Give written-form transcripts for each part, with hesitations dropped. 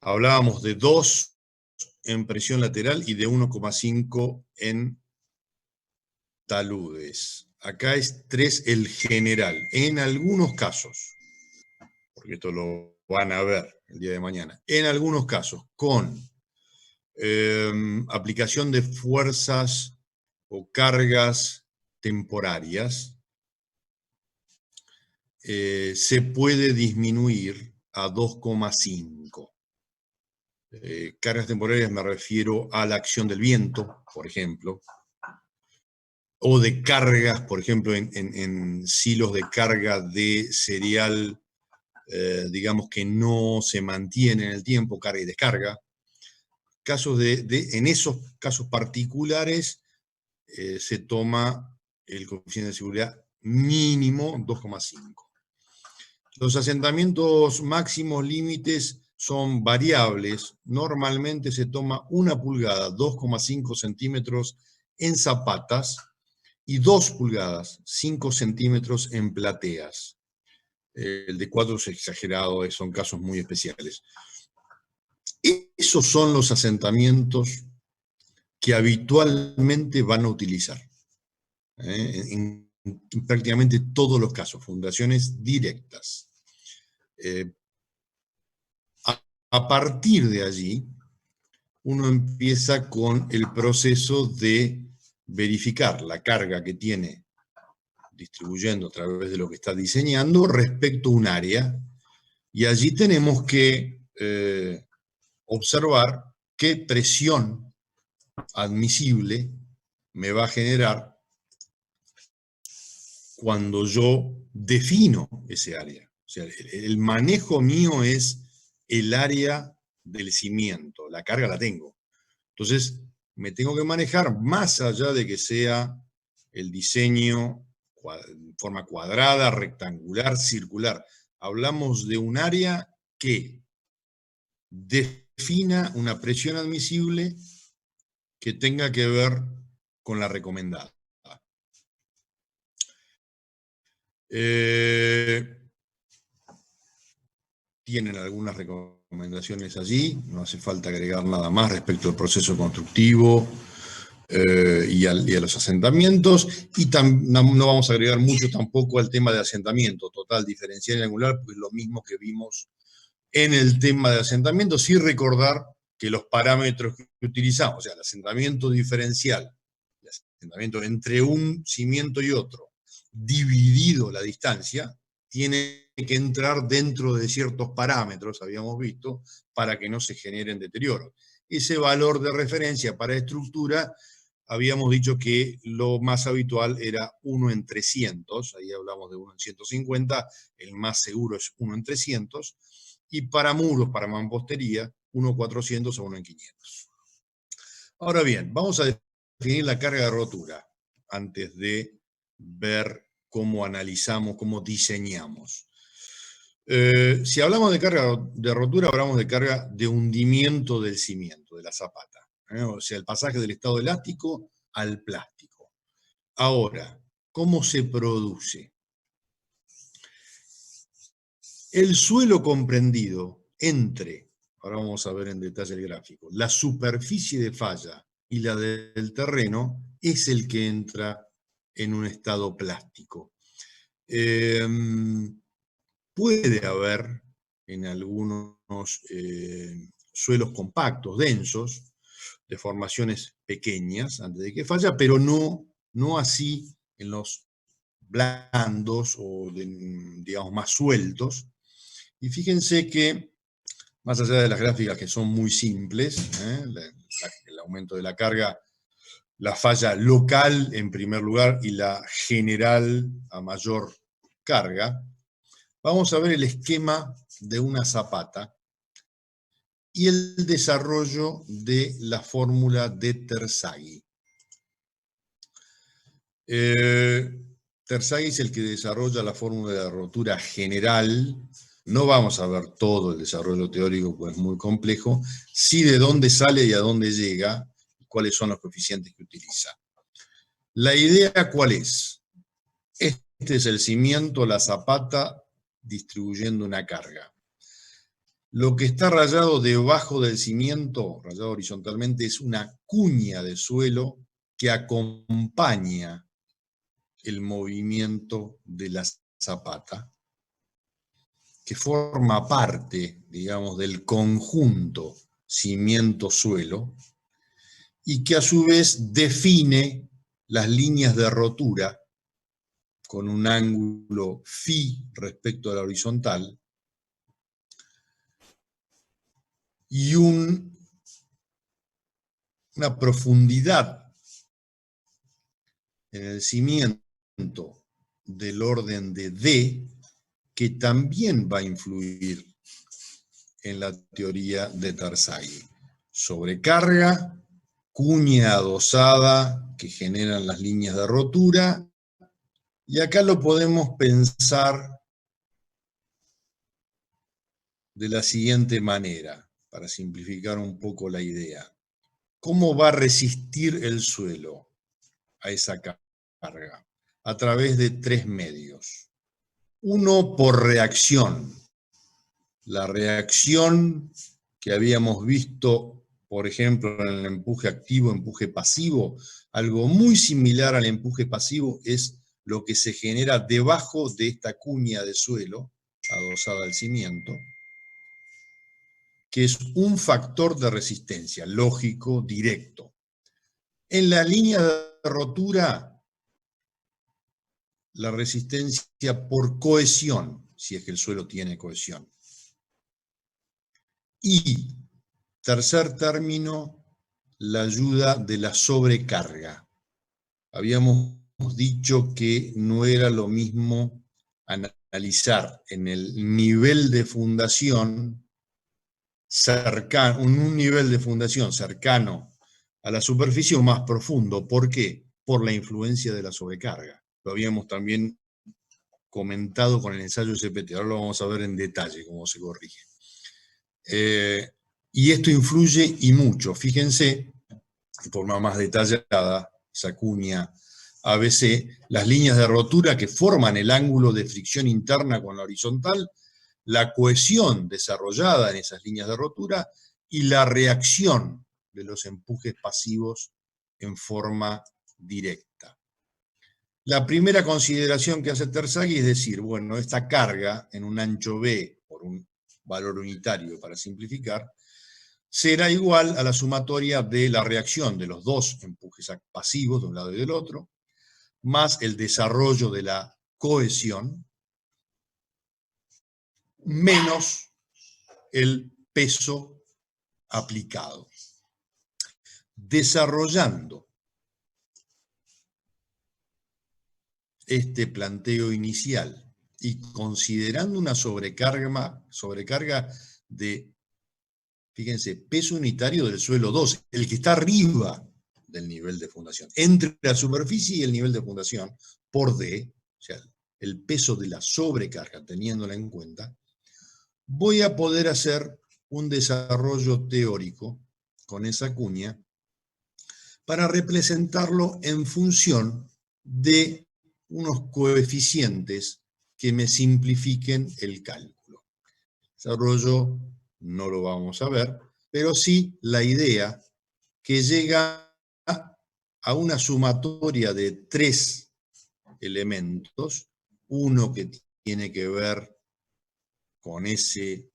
Hablábamos de 2 en presión lateral y de 1,5 en taludes. Acá es 3 el general. En algunos casos, porque esto lo van a ver el día de mañana, en algunos casos, con aplicación de fuerzas o cargas temporarias, se puede disminuir a 2,5. Cargas temporarias me refiero a la acción del viento, por ejemplo, o de cargas, por ejemplo, en silos de carga de cereal, digamos que no se mantiene en el tiempo, carga y descarga. En esos casos particulares se toma el coeficiente de seguridad mínimo 2,5. Los asentamientos máximos límites son variables. Normalmente se toma 1 pulgada, 2,5 centímetros en zapatas y 2 pulgadas, 5 centímetros en plateas. El de 4 es exagerado, son casos muy especiales. Esos son los asentamientos que habitualmente van a utilizar. En prácticamente todos los casos, fundaciones directas. A partir de allí, uno empieza con el proceso de verificar la carga que tiene distribuyendo a través de lo que está diseñando respecto a un área, y allí tenemos que observar qué presión admisible me va a generar cuando yo defino ese área. O sea, el manejo mío es el área del cimiento, la carga la tengo. Entonces, me tengo que manejar más allá de que sea el diseño en forma cuadrada, rectangular, circular. Hablamos de un área que defina una presión admisible que tenga que ver con la recomendada. Tienen algunas recomendaciones allí, no hace falta agregar nada más respecto al proceso constructivo y a los asentamientos, y no vamos a agregar mucho tampoco al tema de asentamiento, total, diferencial y angular, pues lo mismo que vimos en el tema de asentamiento, sí recordar que los parámetros que utilizamos, o sea, el asentamiento diferencial, el asentamiento entre un cimiento y otro, dividido la distancia, tiene que entrar dentro de ciertos parámetros, habíamos visto, para que no se generen deterioros. Ese valor de referencia para estructura, habíamos dicho que lo más habitual era 1 en 300, ahí hablamos de 1 en 150, el más seguro es 1 en 300, y para muros, para mampostería, 1 en 400 o 1 en 500. Ahora bien, vamos a definir la carga de rotura antes de ver cómo analizamos, cómo diseñamos. Si hablamos de carga de rotura, hablamos de carga de hundimiento del cimiento, de la zapata. O sea, el pasaje del estado elástico al plástico. Ahora, ¿cómo se produce? El suelo comprendido entre, ahora vamos a ver en detalle el gráfico, la superficie de falla y la del terreno es el que entra en un estado plástico. Puede haber en algunos suelos compactos, densos, deformaciones pequeñas antes de que falla, pero no así en los blandos o digamos más sueltos. Y fíjense que, más allá de las gráficas que son muy simples, el aumento de la carga, la falla local en primer lugar y la general a mayor carga, vamos a ver el esquema de una zapata y el desarrollo de la fórmula de Terzaghi. Terzaghi es el que desarrolla la fórmula de rotura general. No vamos a ver todo el desarrollo teórico, pues es muy complejo, sí de dónde sale y a dónde llega, y cuáles son los coeficientes que utiliza. La idea, ¿cuál es? Este es el cimiento, la zapata, distribuyendo una carga. Lo que está rayado debajo del cimiento, rayado horizontalmente, es una cuña de suelo que acompaña el movimiento de la zapata, que forma parte, digamos, del conjunto cimiento-suelo, y que a su vez define las líneas de rotura con un ángulo phi respecto a la horizontal y una profundidad en el cimiento del orden de D que también va a influir en la teoría de Terzaghi. Sobrecarga, cuña adosada que generan las líneas de rotura, y acá lo podemos pensar de la siguiente manera, para simplificar un poco la idea. ¿Cómo va a resistir el suelo a esa carga? A través de tres medios. Uno, por reacción. La reacción que habíamos visto, por ejemplo, en el empuje activo, empuje pasivo, algo muy similar al empuje pasivo es lo que se genera debajo de esta cuña de suelo adosada al cimiento, que es un factor de resistencia lógico, directo. En la línea de rotura, la resistencia por cohesión, si es que el suelo tiene cohesión. Y, tercer término, la ayuda de la sobrecarga. Habíamos dicho que no era lo mismo analizar en el nivel de fundación cercano, un nivel de fundación cercano a la superficie o más profundo. ¿Por qué? Por la influencia de la sobrecarga. Lo habíamos también comentado con el ensayo CPT. Ahora lo vamos a ver en detalle cómo se corrige. Y esto influye y mucho. Fíjense, de forma más detallada, esa cuña ABC, las líneas de rotura que forman el ángulo de fricción interna con la horizontal, la cohesión desarrollada en esas líneas de rotura y la reacción de los empujes pasivos en forma directa. La primera consideración que hace Terzaghi es decir, bueno, esta carga en un ancho B por un valor unitario, para simplificar, será igual a la sumatoria de la reacción de los dos empujes pasivos de un lado y del otro, más el desarrollo de la cohesión, menos el peso aplicado. Desarrollando este planteo inicial y considerando una sobrecarga de, fíjense, peso unitario del suelo 2, el que está arriba del nivel de fundación, entre la superficie y el nivel de fundación, por D, o sea, el peso de la sobrecarga, teniéndola en cuenta, voy a poder hacer un desarrollo teórico con esa cuña para representarlo en función de unos coeficientes que me simplifiquen el cálculo. Desarrollo no lo vamos a ver, pero sí la idea que llega a una sumatoria de tres elementos, uno que tiene que ver con ese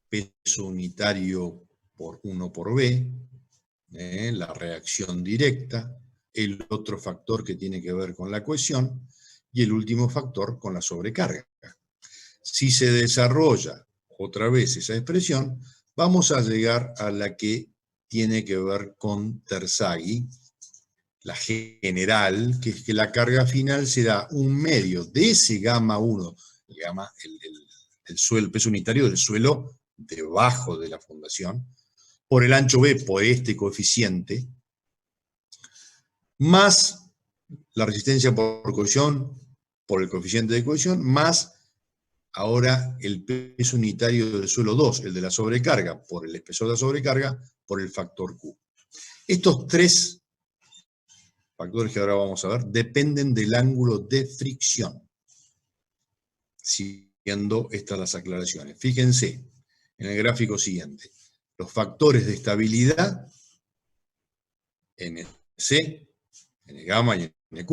peso unitario por 1 por B, la reacción directa, el otro factor que tiene que ver con la cohesión, y el último factor con la sobrecarga. Si se desarrolla otra vez esa expresión, vamos a llegar a la que tiene que ver con Terzaghi, la general, que es que la carga final será un medio de ese gamma 1, el peso unitario del suelo debajo de la fundación, por el ancho B, por este coeficiente, más la resistencia por cohesión, por el coeficiente de cohesión, más ahora el peso unitario del suelo 2, el de la sobrecarga, por el espesor de la sobrecarga, por el factor Q. Estos tres factores que ahora vamos a ver dependen del ángulo de fricción, siguiendo estas las aclaraciones. Fíjense, en el gráfico siguiente. Los factores de estabilidad, NC, N gamma y NQ,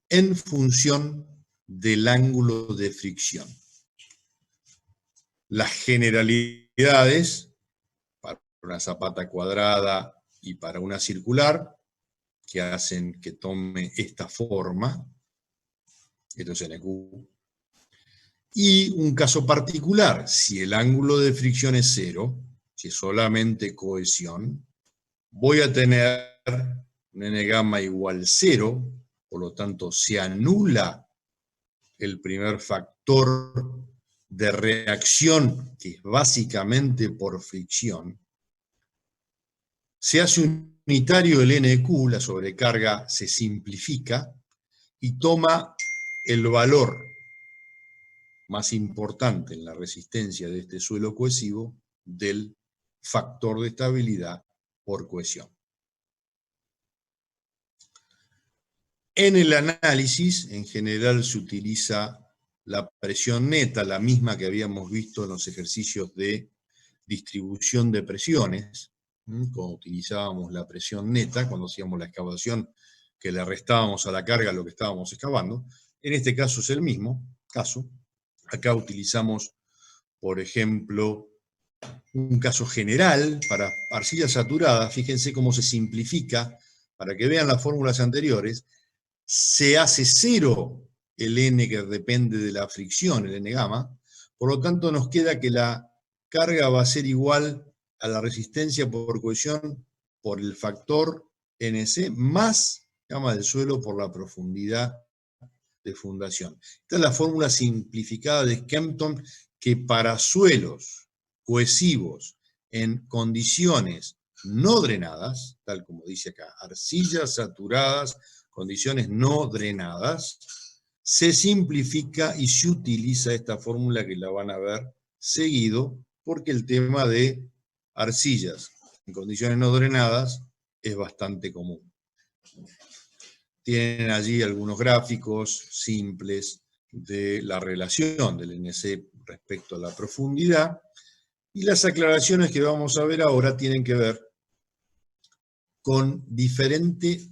en función del ángulo de fricción. Las generalidades, para una zapata cuadrada y para una circular, que hacen que tome esta forma, esto es NQ, y un caso particular, si el ángulo de fricción es 0, si es solamente cohesión, voy a tener un N gamma igual 0, por lo tanto se anula el primer factor de reacción, que es básicamente por fricción. Se hace unitario el NQ, la sobrecarga se simplifica y toma el valor más importante en la resistencia de este suelo cohesivo del factor de estabilidad por cohesión. En el análisis, en general, se utiliza la presión neta, la misma que habíamos visto en los ejercicios de distribución de presiones, cuando utilizábamos la presión neta, cuando hacíamos la excavación, que le restábamos a la carga lo que estábamos excavando. En este caso es el mismo caso. Acá utilizamos, por ejemplo, un caso general para arcilla saturada. Fíjense cómo se simplifica, para que vean las fórmulas anteriores. Se hace 0 el N que depende de la fricción, el N gamma, por lo tanto nos queda que la carga va a ser igual a la resistencia por cohesión por el factor NC más gamma del suelo por la profundidad de fundación. Esta es la fórmula simplificada de Kempton, que para suelos cohesivos en condiciones no drenadas, tal como dice acá, arcillas saturadas, condiciones no drenadas, se simplifica y se utiliza esta fórmula que la van a ver seguido, porque el tema de arcillas en condiciones no drenadas es bastante común. Tienen allí algunos gráficos simples de la relación del NC respecto a la profundidad, y las aclaraciones que vamos a ver ahora tienen que ver con diferentes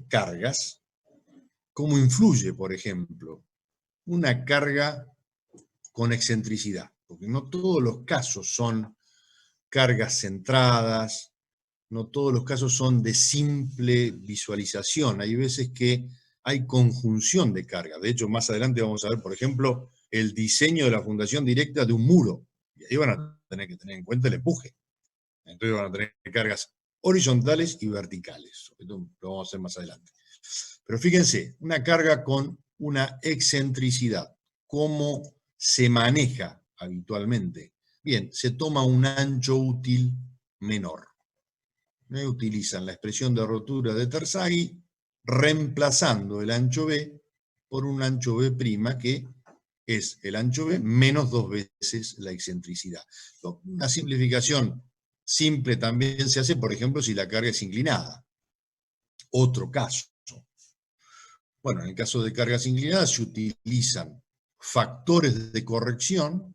cargas, cómo influye, por ejemplo, una carga con excentricidad, porque no todos los casos son cargas centradas, no todos los casos son de simple visualización, hay veces que hay conjunción de cargas. De hecho, más adelante vamos a ver, por ejemplo, el diseño de la fundación directa de un muro, y ahí van a tener que tener en cuenta el empuje. Entonces van a tener cargas horizontales y verticales. Esto lo vamos a hacer más adelante. Pero fíjense, una carga con una excentricidad, ¿cómo se maneja habitualmente? Bien, se toma un ancho útil menor. Utilizan la expresión de rotura de Terzaghi, reemplazando el ancho B por un ancho B' que es el ancho B menos 2 veces la excentricidad. Una simplificación simple también se hace, por ejemplo, si la carga es inclinada. Otro caso. Bueno, en el caso de cargas inclinadas se utilizan factores de corrección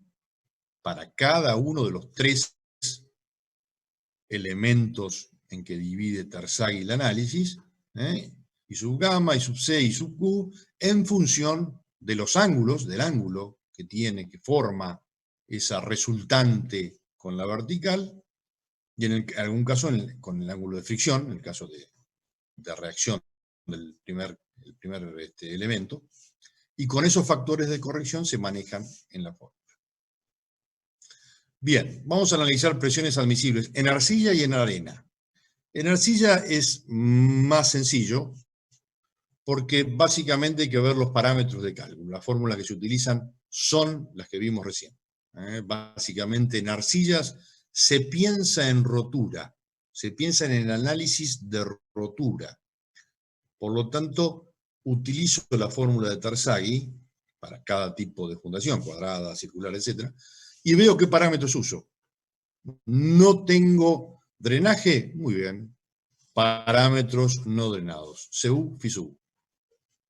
para cada uno de los 3 elementos en que divide Terzaghi el análisis, y sub gamma, y sub C, y sub Q, en función de los ángulos, del ángulo que tiene, que forma esa resultante con la vertical, y en algún caso con el ángulo de fricción, en el caso de reacción del primer elemento, y con esos factores de corrección se manejan en la fórmula. Bien, vamos a analizar presiones admisibles en arcilla y en arena. En arcilla es más sencillo, porque básicamente hay que ver los parámetros de cálculo. Las fórmulas que se utilizan son las que vimos recién. Básicamente en arcillas se piensa en rotura, se piensa en el análisis de rotura. Por lo tanto, utilizo la fórmula de Terzaghi para cada tipo de fundación, cuadrada, circular, etc. Y veo qué parámetros uso. No tengo drenaje, muy bien. Parámetros no drenados, CU, FISU.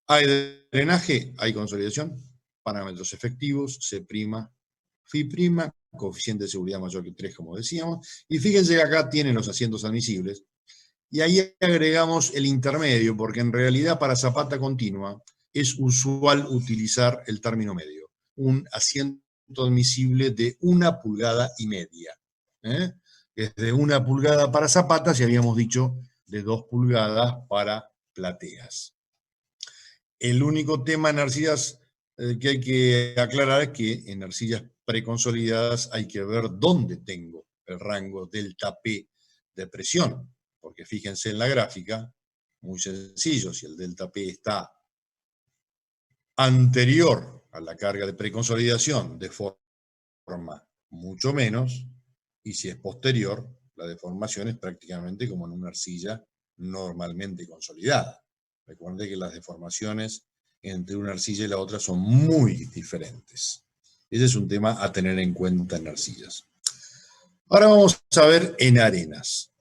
Hay drenaje, hay consolidación, parámetros efectivos, C', Φ', coeficiente de seguridad mayor que 3, como decíamos, y fíjense que acá tienen los asientos admisibles, y ahí agregamos el intermedio, porque en realidad para zapata continua es usual utilizar el término medio, un asiento admisible de 1,5 pulgadas. Es de 1 pulgada para zapatas y habíamos dicho de 2 pulgadas para plateas. El único tema en arcillas que hay que aclarar es que en arcillas preconsolidadas hay que ver dónde tengo el rango delta P de presión, porque fíjense en la gráfica, muy sencillo, si el delta P está anterior a la carga de preconsolidación, deforma mucho menos, y si es posterior, la deformación es prácticamente como en una arcilla normalmente consolidada. Recuerden que las deformaciones entre una arcilla y la otra son muy diferentes. Ese es un tema a tener en cuenta en arcillas. Ahora vamos a ver en arenas.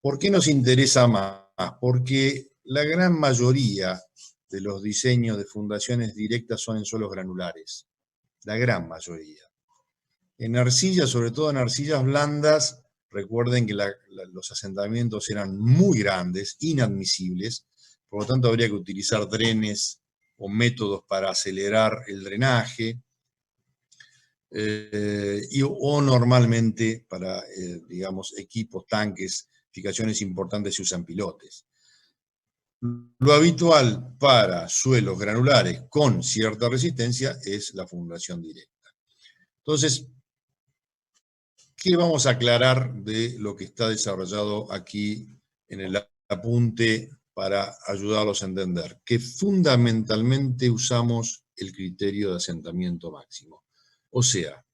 ¿Por qué nos interesa más? Porque la gran mayoría de los diseños de fundaciones directas son en suelos granulares. La gran mayoría. En arcillas, sobre todo en arcillas blandas, recuerden que los asentamientos eran muy grandes, inadmisibles, por lo tanto habría que utilizar drenes o métodos para acelerar el drenaje, o normalmente para, digamos, equipos, tanques, edificaciones importantes se usan pilotes. Lo habitual para suelos granulares con cierta resistencia es la fundación directa. Entonces, ¿qué vamos a aclarar de lo que está desarrollado aquí en el apunte para ayudarlos a entender? Que fundamentalmente usamos el criterio de asentamiento máximo. O sea,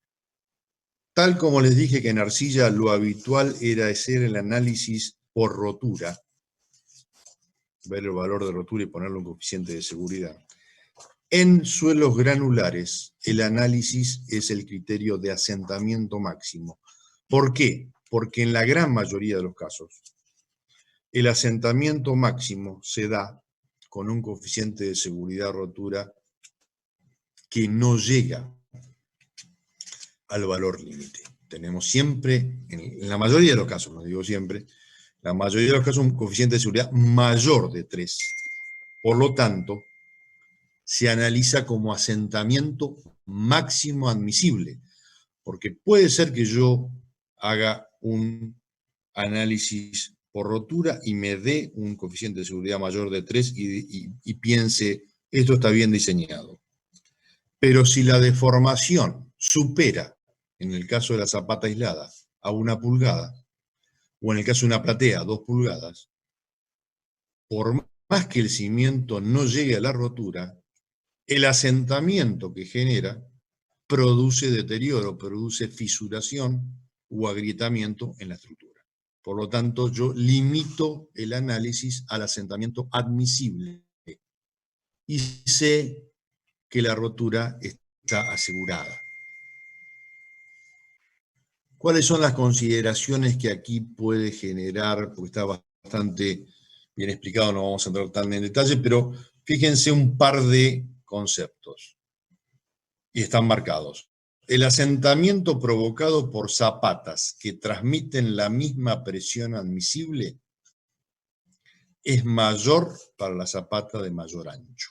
tal como les dije que en arcilla lo habitual era hacer el análisis por rotura, ver el valor de rotura y ponerle un coeficiente de seguridad. En suelos granulares, el análisis es el criterio de asentamiento máximo. ¿Por qué? Porque en la gran mayoría de los casos, el asentamiento máximo se da con un coeficiente de seguridad rotura que no llega al valor límite. Tenemos siempre, en la mayoría de los casos, no digo siempre, la mayoría de los casos un coeficiente de seguridad mayor de 3. Por lo tanto, se analiza como asentamiento máximo admisible, porque puede ser que yo haga un análisis por rotura y me dé un coeficiente de seguridad mayor de 3 y piense, esto está bien diseñado. Pero si la deformación supera, en el caso de la zapata aislada, a 1 pulgada, o en el caso de una platea, 2 pulgadas, por más que el cimiento no llegue a la rotura, el asentamiento que genera produce deterioro, produce fisuración o agrietamiento en la estructura. Por lo tanto, yo limito el análisis al asentamiento admisible y sé que la rotura está asegurada. ¿Cuáles son las consideraciones que aquí puede generar? Porque está bastante bien explicado, no vamos a entrar tan en detalle, pero fíjense un par de conceptos. Y están marcados. El asentamiento provocado por zapatas que transmiten la misma presión admisible es mayor para la zapata de mayor ancho.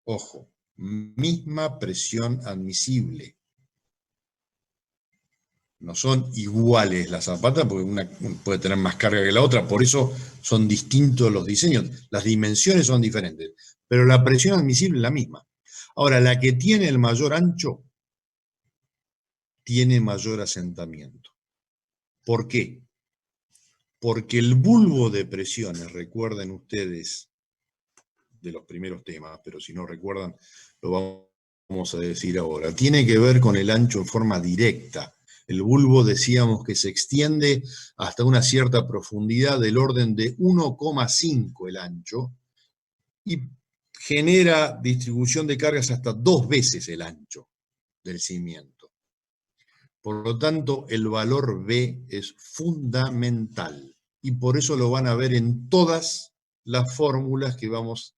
Ojo, misma presión admisible. No son iguales las zapatas, porque una puede tener más carga que la otra, por eso son distintos los diseños. Las dimensiones son diferentes, pero la presión admisible es la misma. Ahora, la que tiene el mayor ancho tiene mayor asentamiento. ¿Por qué? Porque el bulbo de presiones, recuerden ustedes de los primeros temas, pero si no recuerdan, lo vamos a decir ahora, tiene que ver con el ancho en forma directa. El bulbo decíamos que se extiende hasta una cierta profundidad del orden de 1,5 el ancho y genera distribución de cargas hasta 2 veces el ancho del cimiento. Por lo tanto, el valor B es fundamental y por eso lo van a ver en todas las fórmulas que vamos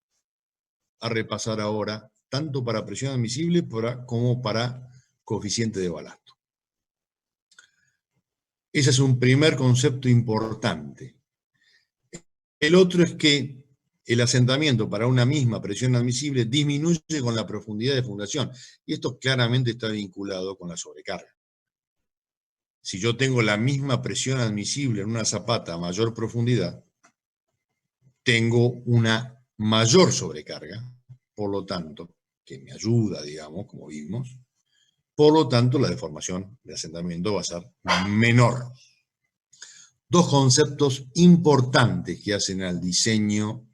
a repasar ahora, tanto para presión admisible como para coeficiente de balasto. Ese es un primer concepto importante. El otro es que el asentamiento para una misma presión admisible disminuye con la profundidad de fundación. Y esto claramente está vinculado con la sobrecarga. Si yo tengo la misma presión admisible en una zapata a mayor profundidad, tengo una mayor sobrecarga, por lo tanto, que me ayuda, digamos, como vimos, por lo tanto la deformación de asentamiento va a ser menor. Dos conceptos importantes que hacen al diseño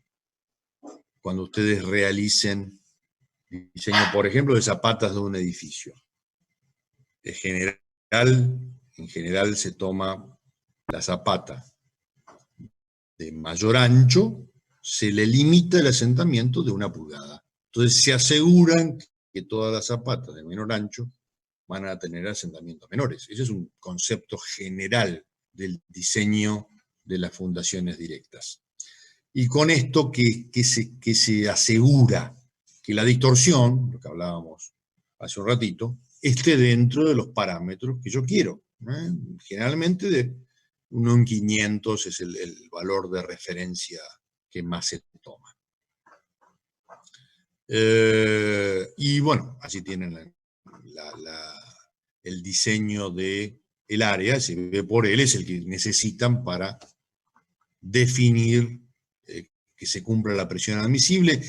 cuando ustedes realicen diseño, por ejemplo, de zapatas de un edificio. En general se toma la zapata de mayor ancho, se le limita el asentamiento de 1 pulgada. Entonces se aseguran que todas las zapatas de menor ancho van a tener asentamientos menores. Ese es un concepto general del diseño de las fundaciones directas. Y con esto que se asegura que la distorsión, lo que hablábamos hace un ratito, esté dentro de los parámetros que yo quiero. Generalmente de 1 en 500 es el valor de referencia que más se toma. Y bueno, así tienen el diseño del área, se ve por él, es el que necesitan para definir que se cumpla la presión admisible.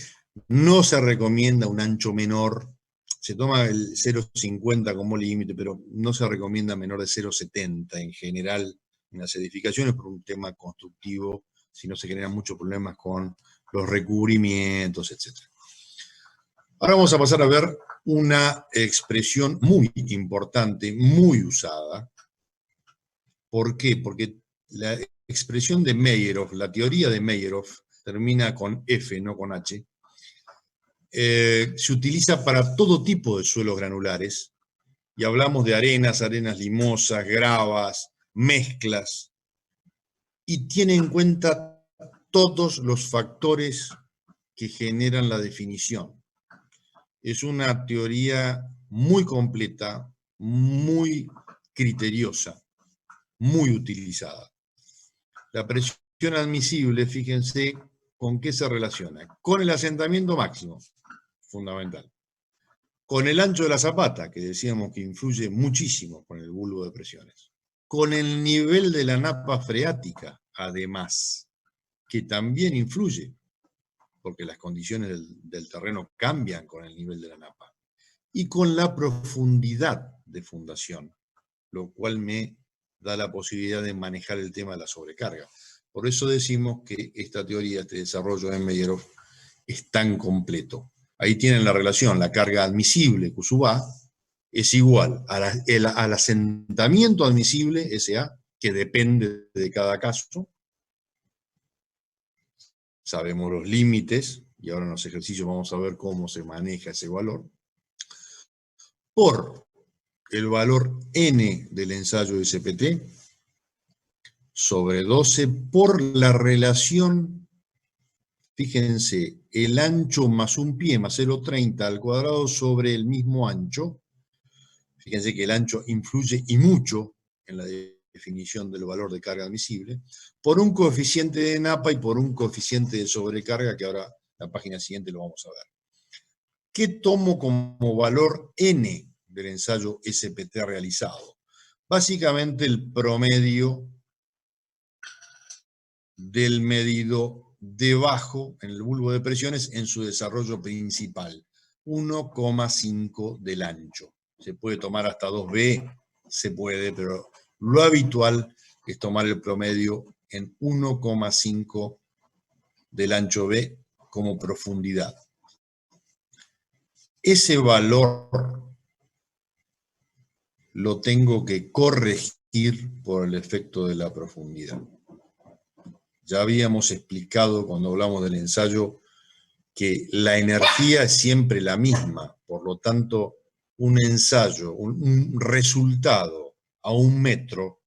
No se recomienda un ancho menor, se toma el 0,50 como límite, pero no se recomienda menor de 0,70 en general en las edificaciones por un tema constructivo, si no se generan muchos problemas con los recubrimientos, etc. Ahora vamos a pasar a ver una expresión muy importante, muy usada. ¿Por qué? Porque la expresión de Meyerhof, la teoría de Meyerhof, termina con F, no con H, se utiliza para todo tipo de suelos granulares, y hablamos de arenas limosas, gravas, mezclas, y tiene en cuenta todos los factores que generan la definición. Es una teoría muy completa, muy criteriosa, muy utilizada. La presión admisible, fíjense con qué se relaciona. Con el asentamiento máximo, fundamental. Con el ancho de la zapata, que decíamos que influye muchísimo con el bulbo de presiones. Con el nivel de la napa freática, además, que también influye, porque las condiciones del terreno cambian con el nivel de la napa. Y con la profundidad de fundación, lo cual me da la posibilidad de manejar el tema de la sobrecarga. Por eso decimos que esta teoría, este desarrollo de Meyerhof, es tan completo. Ahí tienen la relación, la carga admisible, QSUB-A, es igual al asentamiento admisible, SA, que depende de cada caso. Sabemos los límites, y ahora en los ejercicios vamos a ver cómo se maneja ese valor, por el valor N del ensayo SPT, sobre 12 por la relación, fíjense, el ancho más un pie más 0,30 al cuadrado sobre el mismo ancho. Fíjense que el ancho influye y mucho en la definición del valor de carga admisible, por un coeficiente de napa y por un coeficiente de sobrecarga, que ahora en la página siguiente lo vamos a ver. ¿Qué tomo como valor N del ensayo SPT realizado? Básicamente el promedio del medido debajo en el bulbo de presiones en su desarrollo principal, 1,5 del ancho. Se puede tomar hasta 2B, se puede, pero lo habitual es tomar el promedio en 1,5 del ancho B como profundidad. Ese valor lo tengo que corregir por el efecto de la profundidad. Ya habíamos explicado cuando hablamos del ensayo que la energía es siempre la misma, por lo tanto, un ensayo, un resultado a 1 metro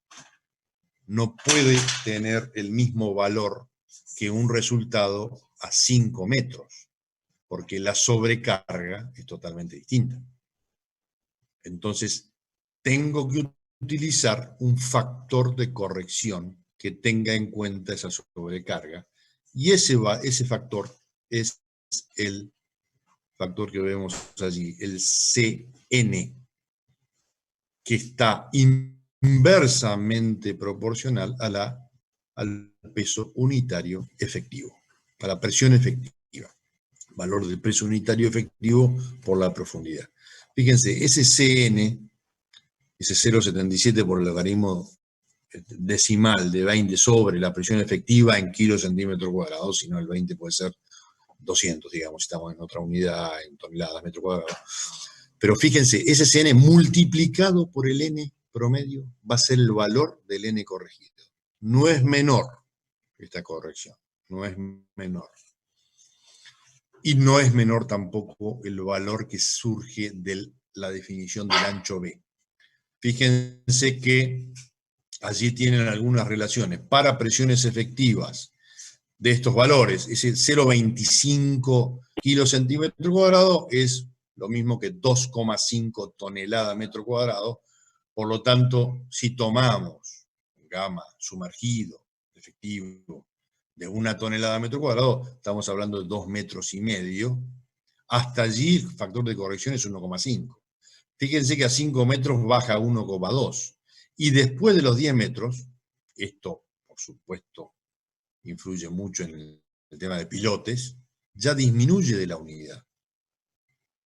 no puede tener el mismo valor que un resultado a 5 metros, porque la sobrecarga es totalmente distinta. Entonces, tengo que utilizar un factor de corrección que tenga en cuenta esa sobrecarga. Y ese factor es el factor que vemos allí, el CN, que está inversamente proporcional al peso unitario efectivo, a la presión efectiva. Valor del peso unitario efectivo por la profundidad. Fíjense, ese CN, ese 0,77 por el logaritmo decimal de 20 sobre la presión efectiva en kilos centímetros cuadrados, si no el 20 puede ser 200, digamos, si estamos en otra unidad, en toneladas, metro cuadrado. Pero fíjense, ese CN multiplicado por el N promedio va a ser el valor del N corregido. No es menor esta corrección, no es menor. Y no es menor tampoco el valor que surge de la definición del ancho B. Fíjense que allí tienen algunas relaciones. Para presiones efectivas de estos valores, ese 0,25 kilos centímetro cuadrado es lo mismo que 2,5 toneladas metro cuadrado. Por lo tanto, si tomamos gamma sumergido efectivo de 1 tonelada metro cuadrado, estamos hablando de 2,5 metros. Hasta allí el factor de corrección es 1,5. Fíjense que a 5 metros baja a 1,2. Y después de los 10 metros, esto por supuesto influye mucho en el tema de pilotes, ya disminuye de la unidad.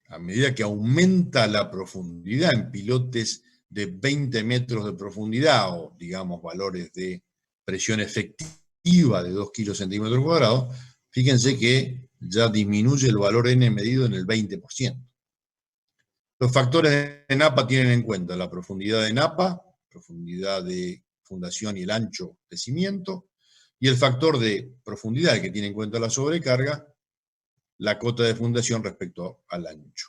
A medida que aumenta la profundidad en pilotes de 20 metros de profundidad, o digamos valores de presión efectiva de 2 kilos centímetros cuadrados, fíjense que ya disminuye el valor N medido en el 20%. Los factores de Napa tienen en cuenta la profundidad de Napa, profundidad de fundación y el ancho de cimiento, y el factor de profundidad que tiene en cuenta la sobrecarga, la cota de fundación respecto al ancho.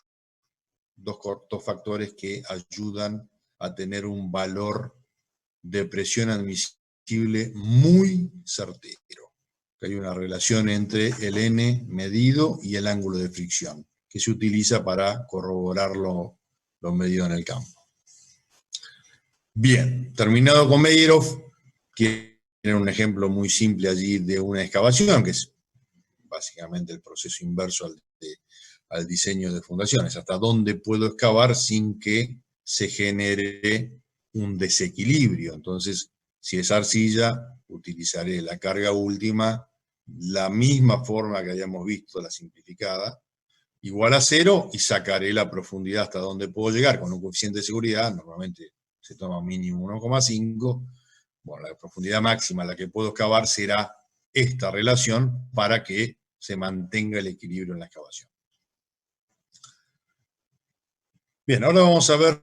Dos factores que ayudan a tener un valor de presión admisible muy certero. Hay una relación entre el N medido y el ángulo de fricción, que se utiliza para corroborar lo medido en el campo. Bien, terminado con Meirov, tiene un ejemplo muy simple allí de una excavación, que es básicamente el proceso inverso al diseño de fundaciones. Hasta dónde puedo excavar sin que se genere un desequilibrio. Entonces, si es arcilla, utilizaré la carga última, la misma forma que habíamos visto, la simplificada, igual a 0, y sacaré la profundidad hasta donde puedo llegar con un coeficiente de seguridad, normalmente se toma mínimo 1,5, bueno, la profundidad máxima a la que puedo excavar será esta relación para que se mantenga el equilibrio en la excavación. Bien, ahora vamos a ver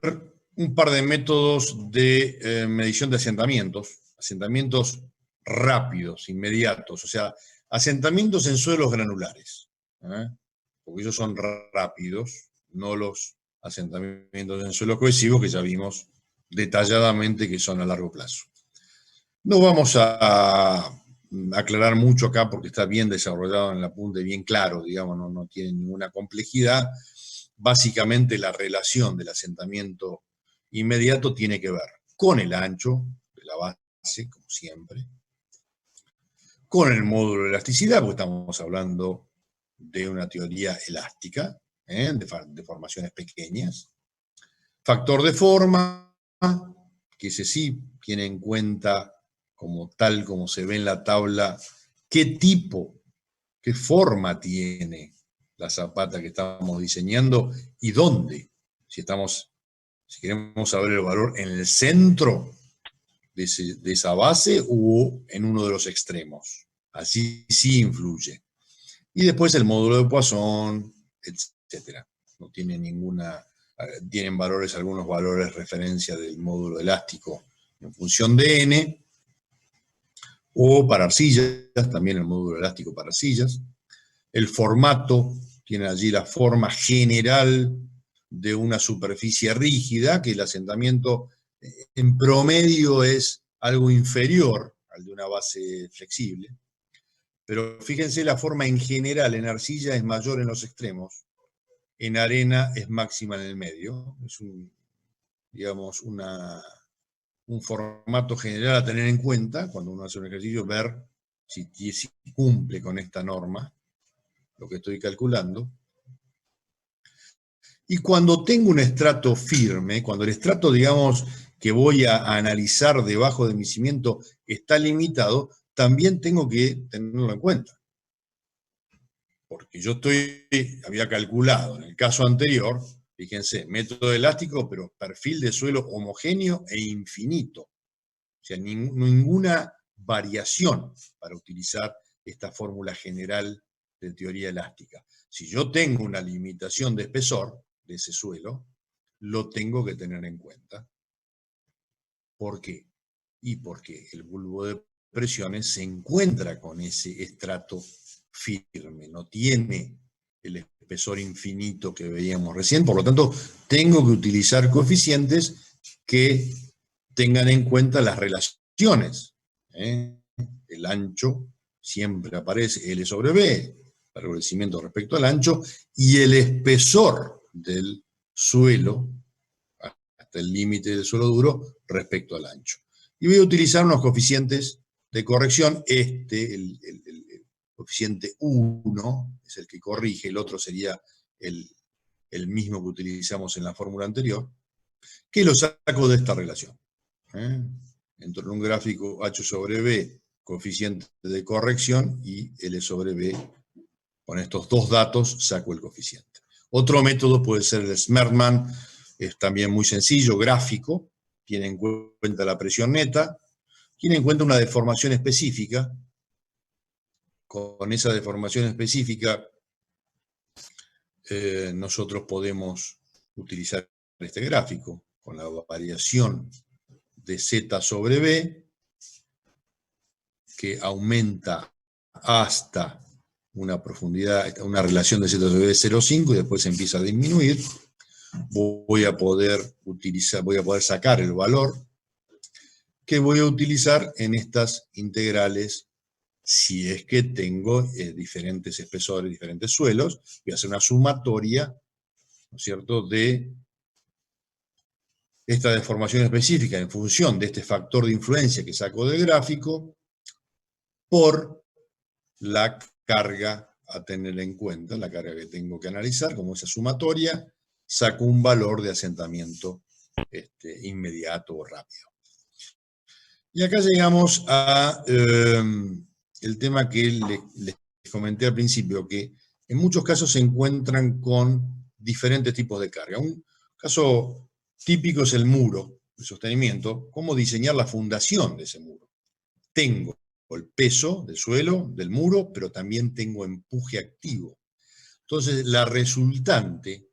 un par de métodos de medición de asentamientos rápidos, inmediatos, o sea, asentamientos en suelos granulares, porque ellos son rápidos, no los asentamientos en suelos cohesivos que ya vimos detalladamente que son a largo plazo. No vamos a aclarar mucho acá porque está bien desarrollado en el apunte, bien claro, digamos, no tiene ninguna complejidad. Básicamente la relación del asentamiento inmediato tiene que ver con el ancho de la base, como siempre, con el módulo de elasticidad, porque estamos hablando de una teoría elástica, de formaciones pequeñas. Factor de forma, que ese sí tiene en cuenta, como tal como se ve en la tabla, qué tipo, qué forma tiene la zapata que estamos diseñando y dónde. Si queremos saber el valor en el centro de esa base o en uno de los extremos. Así sí influye. Y después el módulo de Poisson, etc. No tiene tienen algunos valores referencia del módulo elástico en función de N, o para arcillas, también el módulo elástico para arcillas. El formato tiene allí la forma general de una superficie rígida, que el asentamiento en promedio es algo inferior al de una base flexible. Pero fíjense, la forma en general en arcilla es mayor en los extremos, en arena es máxima en el medio. Es un digamos, un formato general a tener en cuenta cuando uno hace un ejercicio, ver si cumple con esta norma, lo que estoy calculando. Y cuando tengo un estrato firme, cuando el estrato, digamos, que voy a analizar debajo de mi cimiento está limitado, también tengo que tenerlo en cuenta. Porque yo había calculado en el caso anterior, fíjense, método elástico, pero perfil de suelo homogéneo e infinito. O sea, ninguna variación para utilizar esta fórmula general de teoría elástica. Si yo tengo una limitación de espesor de ese suelo, lo tengo que tener en cuenta. ¿Por qué? Y porque el bulbo de presiones se encuentra con ese estrato firme, no tiene el espesor infinito que veíamos recién, por lo tanto, tengo que utilizar coeficientes que tengan en cuenta las relaciones. El ancho siempre aparece L sobre B, largo del cimiento respecto al ancho, y el espesor del suelo, hasta el límite del suelo duro, respecto al ancho. Y voy a utilizar unos coeficientes de corrección. El coeficiente 1 es el que corrige, el otro sería el mismo que utilizamos en la fórmula anterior, que lo saco de esta relación. Entro en un gráfico H sobre B, coeficiente de corrección, y L sobre B, con estos dos datos saco el coeficiente. Otro método puede ser el Smerman, es también muy sencillo, gráfico, tiene en cuenta la presión neta, tiene en cuenta una deformación específica. Con esa deformación específica nosotros podemos utilizar este gráfico con la variación de Z sobre B, que aumenta hasta una profundidad, una relación de Z sobre B 0,5 y después empieza a disminuir. Voy a poder sacar el valor que voy a utilizar en estas integrales si es que tengo diferentes espesores, diferentes suelos. Voy a hacer una sumatoria, ¿no es cierto?, de esta deformación específica en función de este factor de influencia que saco del gráfico por la carga a tener en cuenta, la carga que tengo que analizar. Como esa sumatoria, saco un valor de asentamiento inmediato o rápido. Y acá llegamos a el tema que les comenté al principio, que en muchos casos se encuentran con diferentes tipos de carga. Un caso típico es el muro de sostenimiento, cómo diseñar la fundación de ese muro. Tengo el peso del suelo, del muro, pero también tengo empuje activo. Entonces, la resultante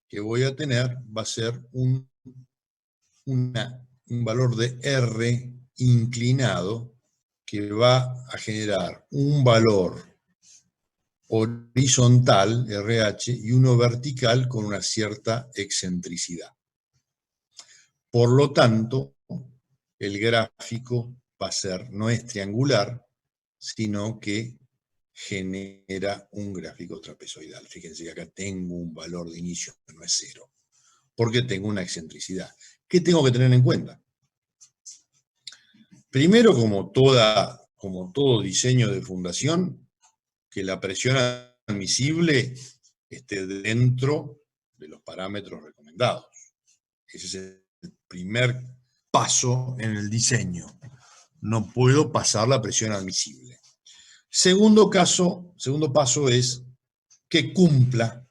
que voy a tener va a ser un valor de R inclinado que va a generar un valor horizontal, RH, y uno vertical con una cierta excentricidad. Por lo tanto, el gráfico va a ser, no es triangular, sino que genera un gráfico trapezoidal. Fíjense que acá tengo un valor de inicio, no es 0, porque tengo una excentricidad. ¿Qué tengo que tener en cuenta? Primero, como todo diseño de fundación, que la presión admisible esté dentro de los parámetros recomendados. Ese es el primer paso en el diseño. No puedo pasar la presión admisible. Segundo paso es que cumpla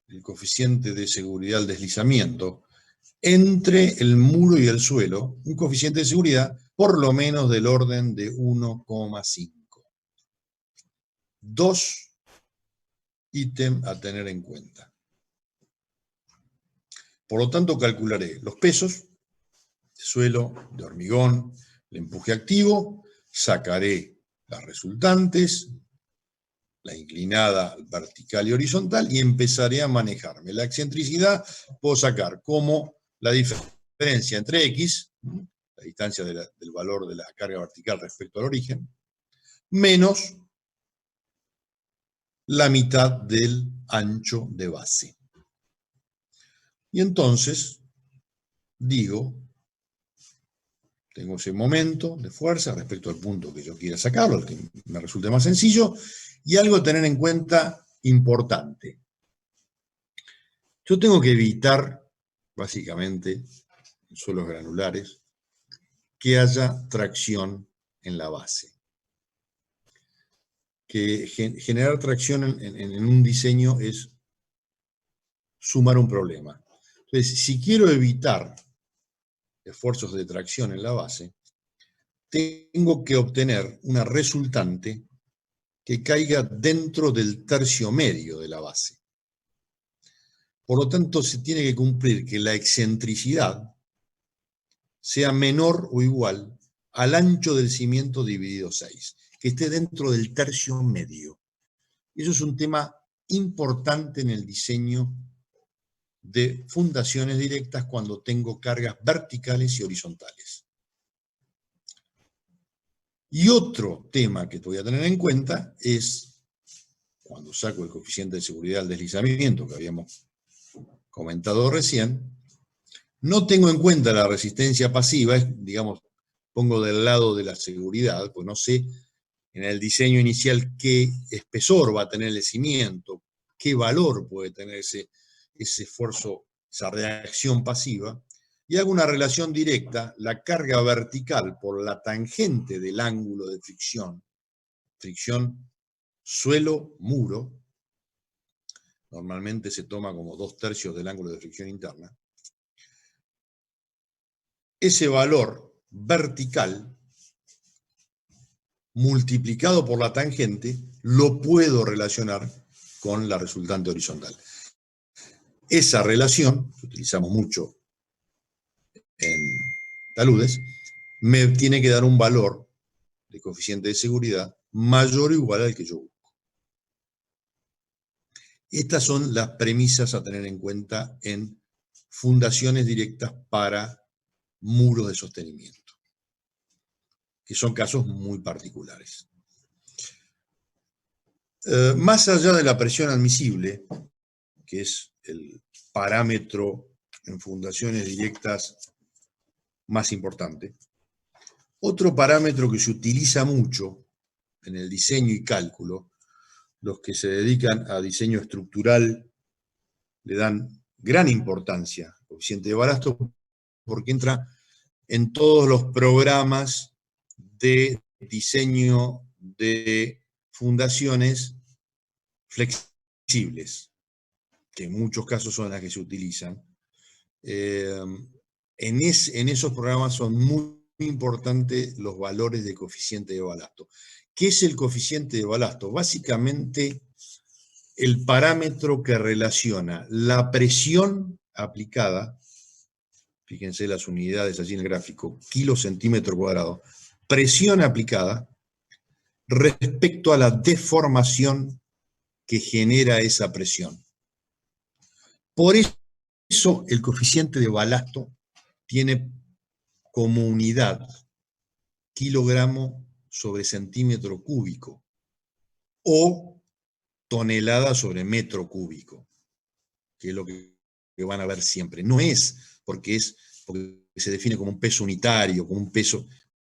el coeficiente de seguridad del deslizamiento entre el muro y el suelo, un coeficiente de seguridad por lo menos del orden de 1,5. Dos ítems a tener en cuenta. Por lo tanto, calcularé los pesos de suelo, de hormigón, el empuje activo, sacaré las resultantes, la inclinada, vertical y horizontal, y empezaré a manejarme. La excentricidad puedo sacar como la diferencia entre X, la distancia del valor de la carga vertical respecto al origen, menos la mitad del ancho de base. Y entonces digo, tengo ese momento de fuerza respecto al punto que yo quiera sacarlo, el que me resulte más sencillo, y algo a tener en cuenta importante. Yo tengo que evitar, básicamente, en suelos granulares, que haya tracción en la base. Que generar tracción en un diseño es sumar un problema. Entonces, si quiero evitar esfuerzos de tracción en la base, tengo que obtener una resultante que caiga dentro del tercio medio de la base. Por lo tanto, se tiene que cumplir que la excentricidad sea menor o igual al ancho del cimiento dividido 6, que esté dentro del tercio medio. Eso es un tema importante en el diseño de fundaciones directas cuando tengo cargas verticales y horizontales. Y otro tema que voy a tener en cuenta es, cuando saco el coeficiente de seguridad del deslizamiento que habíamos comentado recién, no tengo en cuenta la resistencia pasiva, digamos, pongo del lado de la seguridad, pues no sé en el diseño inicial qué espesor va a tener el cimiento, qué valor puede tener ese esfuerzo, esa reacción pasiva, y hago una relación directa, la carga vertical por la tangente del ángulo de fricción suelo-muro, normalmente se toma como 2/3 del ángulo de fricción interna, ese valor vertical multiplicado por la tangente lo puedo relacionar con la resultante horizontal. Esa relación, que utilizamos mucho en taludes, me tiene que dar un valor de coeficiente de seguridad mayor o igual al que yo busco. Estas son las premisas a tener en cuenta en fundaciones directas para muros de sostenimiento, que son casos muy particulares. Más allá de la presión admisible, que es el parámetro en fundaciones directas más importante, otro parámetro que se utiliza mucho en el diseño y cálculo, los que se dedican a diseño estructural le dan gran importancia al coeficiente de balasto porque entra en todos los programas de diseño de fundaciones flexibles, que en muchos casos son las que se utilizan. En esos programas son muy importantes los valores de coeficiente de balasto. ¿Qué es el coeficiente de balasto? Básicamente el parámetro que relaciona la presión aplicada, fíjense las unidades allí en el gráfico, kilo-centímetro cuadrado, presión aplicada respecto a la deformación que genera esa presión. Por eso el coeficiente de balasto tiene como unidad kilogramo sobre centímetro cúbico o tonelada sobre metro cúbico, que es lo que van a ver siempre. No es porque se define como un peso unitario, como un peso,